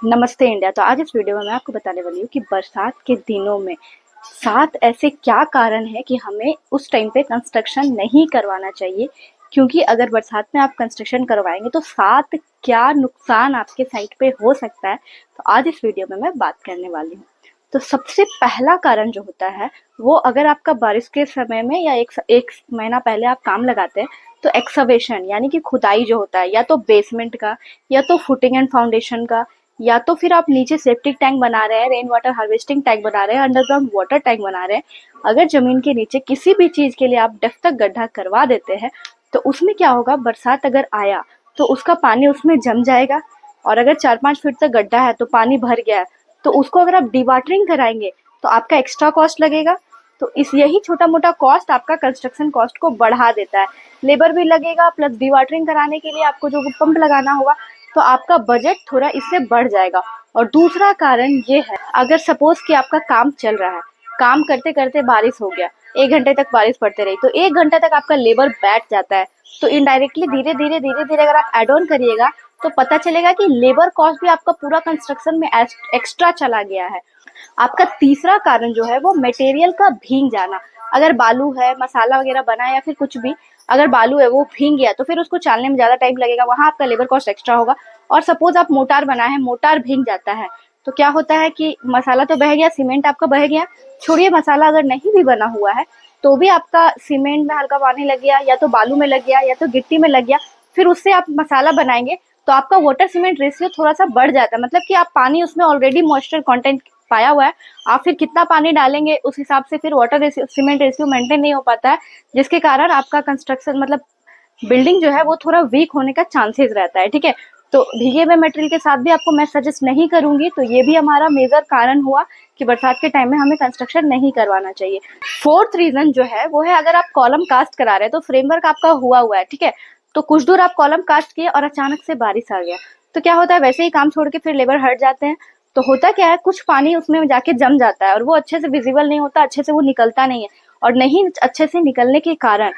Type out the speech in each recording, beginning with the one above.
नमस्ते इंडिया। तो आज इस वीडियो में मैं आपको बताने वाली हूँ कि बरसात के दिनों में 7 ऐसे क्या कारण है कि हमें उस टाइम पे कंस्ट्रक्शन नहीं करवाना चाहिए। क्योंकि अगर बरसात में आप कंस्ट्रक्शन करवाएंगे तो 7 क्या नुकसान आपके साइट पे हो सकता है, तो आज इस वीडियो में मैं बात करने वाली हूँ। तो सबसे पहला कारण जो होता है वो, अगर आपका बारिश के समय में या एक महीना पहले आप काम लगाते हैं तो एक्सकवेशन यानी कि खुदाई जो होता है, या तो बेसमेंट का, या तो फुटिंग एंड फाउंडेशन का, या तो फिर आप नीचे सेप्टिक टैंक बना रहे हैं, रेन वाटर हार्वेस्टिंग टैंक बना रहे हैं, अंडरग्राउंड वाटर टैंक बना रहे हैं। अगर जमीन के नीचे किसी भी चीज के लिए आप डेप्थ तक गड्ढा करवा देते हैं तो उसमें क्या होगा, बरसात अगर आया तो उसका पानी उसमें जम जाएगा। और अगर 4-5 फीट तक गड्ढा है तो पानी भर गया है, तो उसको अगर आप डिवाटरिंग कराएंगे तो आपका एक्स्ट्रा कॉस्ट लगेगा। तो इस यही छोटा मोटा कॉस्ट आपका कंस्ट्रक्शन कॉस्ट को बढ़ा देता है। लेबर भी लगेगा, प्लस डिवाटरिंग कराने के लिए आपको जो पंप लगाना होगा, तो आपका बजट थोड़ा इससे बढ़ जाएगा। और दूसरा कारण ये है, अगर सपोज कि आपका काम चल रहा है, काम करते करते बारिश हो गया, 1 घंटे तक बारिश पड़ते रही, तो 1 घंटे तक आपका लेबर बैठ जाता है। तो इनडायरेक्टली धीरे धीरे अगर आप एड ऑन करिएगा तो पता चलेगा कि लेबर कॉस्ट भी आपका पूरा कंस्ट्रक्शन में एक्स्ट्रा चला गया है। आपका तीसरा कारण जो है वो मटेरियल का भीग जाना। अगर बालू है, मसाला वगैरह बना है, या फिर कुछ भी, अगर बालू है वो भीग गया तो फिर उसको चालने में ज्यादा टाइम लगेगा, वहां आपका लेबर कॉस्ट एक्स्ट्रा होगा। और सपोज आप मोटार बनाए हैं, मोटार भीग जाता है तो क्या होता है कि मसाला तो बह गया, सीमेंट आपका बह गया, छोड़िए मसाला अगर नहीं भी बना हुआ है तो भी आपका सीमेंट में हल्का पानी लग गया, या तो बालू में लग गया, या तो गिट्टी में लग गया, फिर उससे आप मसाला बनाएंगे तो आपका वाटर सीमेंट रेशियो थोड़ा सा बढ़ जाता है। मतलब कि आप पानी उसमें ऑलरेडी मॉइस्चर कंटेंट पाया हुआ है, आप फिर कितना पानी डालेंगे उस हिसाब से फिर water ratio cement ratio maintain नहीं हो पाता है, जिसके कारण आपका कंस्ट्रक्शन मतलब बिल्डिंग जो है वो थोड़ा वीक होने का चांसेस रहता है। ठीक है, तो भीगे हुए मटेरियल के साथ भी आपको मैं सजेस्ट नहीं करूंगी। तो ये भी हमारा मेजर कारण हुआ कि बरसात के टाइम में हमें कंस्ट्रक्शन नहीं करवाना चाहिए। फोर्थ रीजन जो है वो है, अगर आप कॉलम कास्ट करा रहे हैं तो फ्रेमवर्क आपका हुआ है, ठीक है, तो कुछ दूर आप कॉलम कास्ट किए और अचानक से बारिश आ गया, तो क्या होता है, वैसे ही काम छोड़ के फिर लेबर हट जाते हैं। तो होता क्या है, कुछ पानी उसमें जाके जम जाता है और वो अच्छे से विजिबल नहीं होता, अच्छे से वो निकलता नहीं है। और नहीं अच्छे से निकलने के कारण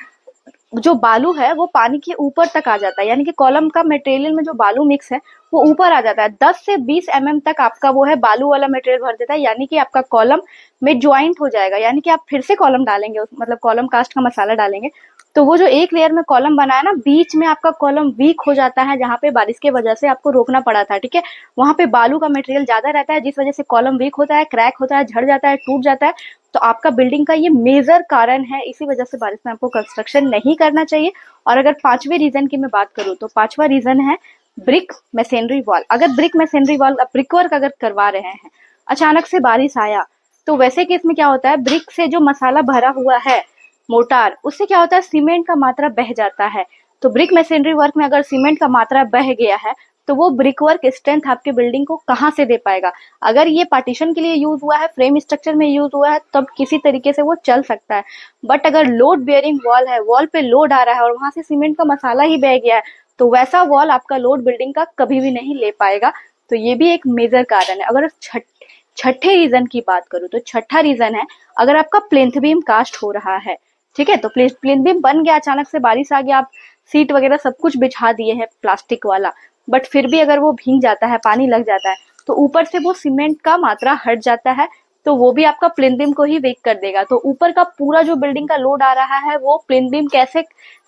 जो बालू है वो पानी के ऊपर तक आ जाता है, यानी कि कॉलम का मटेरियल में जो बालू मिक्स है वो ऊपर आ जाता है। 10 से 20 तक आपका वो है बालू वाला मटेरियल भर देता है, यानी कि आपका कॉलम में ज्वाइंट हो जाएगा। यानी कि आप फिर से कॉलम डालेंगे, मतलब कॉलम कास्ट का मसाला डालेंगे तो वो जो एक लेयर में कॉलम बनाया ना, बीच में आपका कॉलम वीक हो जाता है, जहाँ पे बारिश की वजह से आपको रोकना पड़ा था। ठीक है, वहां पे बालू का मटेरियल ज्यादा रहता है, जिस वजह से कॉलम वीक होता है, क्रैक होता है, झड़ जाता है, टूट जाता है। तो आपका बिल्डिंग का ये मेजर कारण है, इसी वजह से बारिश में आपको कंस्ट्रक्शन नहीं करना चाहिए। और अगर पांचवे रीजन की मैं बात करूँ तो पांचवा रीजन है ब्रिक मैसनरी वॉल। अगर brick masonry wall, brick work अगर करवा रहे हैं, अचानक से बारिश आया, तो वैसे केस में क्या होता है, ब्रिक से जो मसाला भरा हुआ है, मोटार, उससे क्या होता है, सीमेंट का मात्रा बह जाता है। तो ब्रिक मैसनरी वर्क में अगर सीमेंट का मात्रा बह गया है तो वो ब्रिक वर्क स्ट्रेंथ आपके बिल्डिंग को कहाँ से दे पाएगा। अगर ये पार्टीशन के लिए यूज हुआ है, फ्रेम स्ट्रक्चर में यूज हुआ है, तब किसी तरीके से वो चल सकता है। बट अगर लोड बेयरिंग वॉल है, वॉल पे लोड आ रहा है और वहां से सीमेंट का मसाला ही बह गया है, तो वैसा वॉल आपका लोड बिल्डिंग का कभी भी नहीं ले पाएगा। तो ये भी एक मेजर कारण है। अगर छठे रीजन की बात करूँ तो छठा रीजन है, अगर आपका प्लिंथ बीम कास्ट हो रहा है, ठीक है, तो प्लिंथ बीम बन गया, अचानक से बारिश आ गया, आप सीट वगैरह सब कुछ बिछा दिए हैं प्लास्टिक वाला, बट फिर भी अगर वो भीग जाता है, पानी लग जाता है, तो ऊपर से वो सीमेंट का मात्रा हट जाता है, तो वो भी आपका प्लिंथ बीम को ही वीक कर देगा। तो ऊपर का पूरा जो बिल्डिंग का लोड आ रहा है वो प्लिंथ बीम कैसे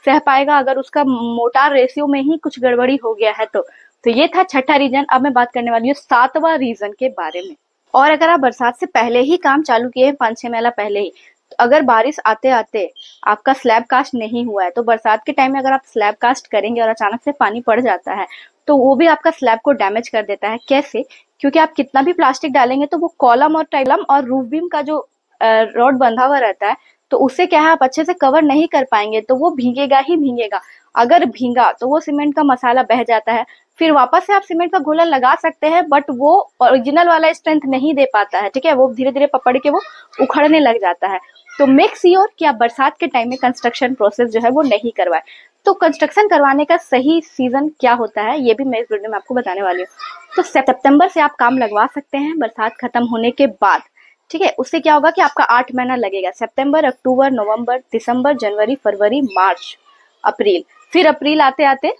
सह पाएगा, अगर उसका मोटार रेशियो में ही कुछ गड़बड़ी हो गया है तो ये था छठा रीजन। अब मैं बात करने वाली हूँ सातवां रीजन के बारे में। और अगर आप बरसात से पहले ही काम चालू किए हैं, 5-6 महीना पहले ही, तो अगर बारिश आते आते आपका स्लैब कास्ट नहीं हुआ है, तो बरसात के टाइम में अगर आप स्लैब कास्ट करेंगे और अचानक से पानी पड़ जाता है तो वो भी आपका स्लैब को डैमेज कर देता है। कैसे? क्योंकि आप कितना भी प्लास्टिक डालेंगे तो वो कॉलम और टाइलम और रूफ बीम का जो रॉड बंधा हुआ रहता है, तो उससे क्या है, आप अच्छे से कवर नहीं कर पाएंगे, तो वो भीगेगा ही भीगेगा। अगर भीगा तो वो सीमेंट का मसाला बह जाता है, फिर वापस से आप सीमेंट का घोला लगा सकते हैं, बट वो ओरिजिनल वाला स्ट्रेंथ नहीं दे पाता है। ठीक है, वो धीरे धीरे पकड़ के वो उखड़ने लग जाता है। तो मेक श्योर कि आप बरसात के टाइम में कंस्ट्रक्शन प्रोसेस जो है वो नहीं करवाए। तो कंस्ट्रक्शन करवाने का सही सीजन क्या होता है ये भी मैं इस वीडियो में आपको बताने वाली हूँ। तो सितंबर से आप काम लगवा सकते हैं, बरसात खत्म होने के बाद। ठीक है, उससे क्या होगा कि आपका 8 महीना लगेगा, सितंबर, अक्टूबर, नवंबर, दिसंबर, जनवरी, फरवरी, मार्च, अप्रैल। फिर अप्रैल आते आते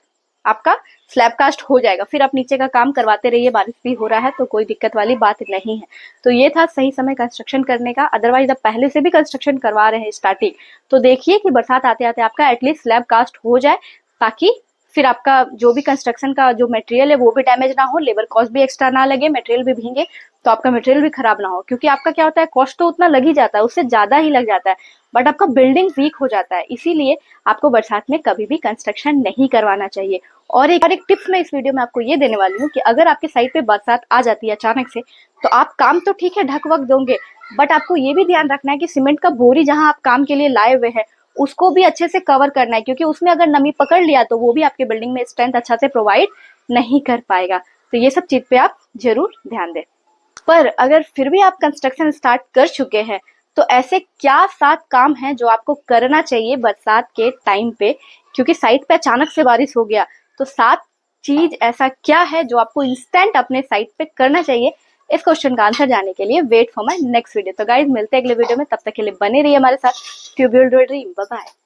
आपका स्लैब कास्ट हो जाएगा। फिर आप नीचे का काम करवाते रहिए, बारिश भी हो रहा है तो कोई दिक्कत वाली बात नहीं है। तो ये था सही समय कंस्ट्रक्शन करने का। अदरवाइज आप पहले से भी कंस्ट्रक्शन करवा रहे हैं स्टार्टिंग, तो देखिए कि बरसात आते आते आपका एटलीस्ट स्लैब कास्ट हो जाए, ताकि फिर आपका जो भी कंस्ट्रक्शन का जो मटेरियल है वो भी डैमेज ना हो, लेबर कॉस्ट भी एक्स्ट्रा ना लगे, मटेरियल भी भीगे तो आपका मटेरियल भी खराब ना हो। क्योंकि आपका क्या होता है, कॉस्ट तो उतना लग ही जाता है, उससे ज्यादा ही लग जाता है, बट आपका बिल्डिंग वीक हो जाता है। इसीलिए आपको बरसात में कभी भी कंस्ट्रक्शन नहीं करवाना चाहिए। और एक टिप्स मैं इस वीडियो में आपको ये देने वाली हूँ कि अगर आपके साइड पे बरसात आ जाती है अचानक से, तो आप काम तो ठीक है ढक वक दोगे, बट आपको ये भी ध्यान रखना है कि सीमेंट का बोरी जहां आप काम के लिए लाए हुए हैं उसको भी अच्छे से कवर करना है, क्योंकि उसमें अगर नमी पकड़ लिया तो वो भी आपके बिल्डिंग में स्ट्रेंथ अच्छा से प्रोवाइड नहीं कर पाएगा। तो ये सब चीज पे आप जरूर ध्यान दें। पर अगर फिर भी आप कंस्ट्रक्शन स्टार्ट कर चुके हैं, तो ऐसे क्या 7 काम हैं जो आपको करना चाहिए बरसात के टाइम पे, क्योंकि साइट पे अचानक से बारिश हो गया, तो 7 चीज ऐसा क्या है जो आपको इंस्टेंट अपने साइट पे करना चाहिए। इस क्वेश्चन का आंसर जानने के लिए wait for my next video. तो गाइज मिलते हैं अगले वीडियो में, तब तक के लिए बने रहिए हमारे साथ। Tubule dream, bye bye.